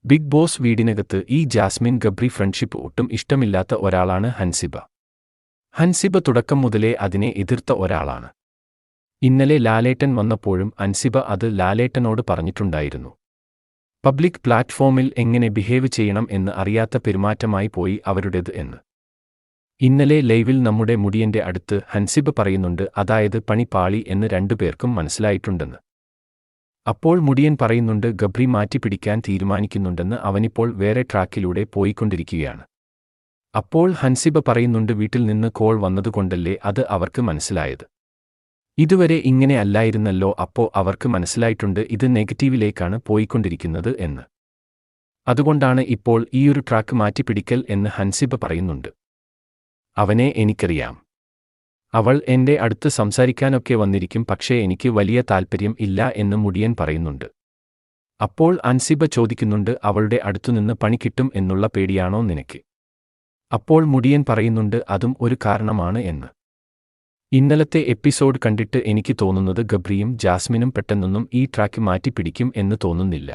Big boss വീടിനകത്ത് ഈ Jasmine Gabri friendship ഒട്ടും ഇഷ്ടമില്ലാത്ത ഒരാളാണ് ഹൻസിബ. ഹൻസിബ തുടക്കം മുതലേ അതിനെ എതിർത്ത ഒരാളാണ്. ഇന്നലെ ലാലേട്ടൻ വന്നപ്പോഴും ഹൻസിബ അത് ലാലേട്ടനോട് പറഞ്ഞിട്ടുണ്ടായിരുന്നു. പബ്ലിക് പ്ലാറ്റ്ഫോമിൽ എങ്ങനെ ബിഹേവ് ചെയ്യണം എന്ന് അറിയാത്ത പെരുമാറ്റമായി പോയി അവരുടേത് എന്ന്. ഇന്നലെ ലൈവിൽ നമ്മുടെ മുടിയന്റെ അടുത്ത് ഹൻസിബ പറയുന്നുണ്ട്, അതായത് പണി പാളി എന്ന് രണ്ടുപേർക്കും മനസ്സിലായിട്ടുണ്ടെന്ന്. അപ്പോൾ മുടിയൻ പറയുന്നുണ്ട് ഗബ്രി മാറ്റിപ്പിടിക്കാൻ തീരുമാനിക്കുന്നുണ്ടെന്ന്, അവനിപ്പോൾ വേറെ ട്രാക്കിലൂടെ പോയിക്കൊണ്ടിരിക്കുകയാണ്. അപ്പോൾ ഹൻസിബ പറയുന്നുണ്ട് വീട്ടിൽ നിന്ന് കോൾ വന്നതുകൊണ്ടല്ലേ അത് അവർക്ക് മനസ്സിലായത്. ഇതുവരെ ഇങ്ങനെ അല്ലായിരുന്നല്ലോ, അപ്പോ അവർക്ക് മനസ്സിലായിട്ടുണ്ട് ഇത് നെഗറ്റീവിലേക്കാണ് പോയിക്കൊണ്ടിരിക്കുന്നത് എന്ന്. അതുകൊണ്ടാണ് ഇപ്പോൾ ഈയൊരു ട്രാക്ക് മാറ്റിപ്പിടിക്കൽ എന്ന് ഹൻസിബ പറയുന്നുണ്ട്. അവനെ എനിക്കറിയാം. അവൾ എന്റെ അടുത്ത് സംസാരിക്കാനൊക്കെ വന്നിരിക്കും, പക്ഷേ എനിക്ക് വലിയ താൽപ്പര്യം ഇല്ല എന്ന് മുടിയൻ പറയുന്നുണ്ട്. അപ്പോൾ ഹൻസിബ ചോദിക്കുന്നുണ്ട്, അവളുടെ അടുത്തുനിന്ന് പണി കിട്ടും എന്നുള്ള പേടിയാണോ നിനക്ക്? അപ്പോൾ മുടിയൻ പറയുന്നുണ്ട് അതും ഒരു കാരണമാണ് എന്ന്. ഇന്നലത്തെ എപ്പിസോഡ് കണ്ടിട്ട് എനിക്ക് തോന്നുന്നത് ഗബ്രിയും ജാസ്മിനും പെട്ടെന്നൊന്നും ഈ ട്രാക്ക് മാറ്റിപ്പിടിക്കും എന്ന് തോന്നുന്നില്ല.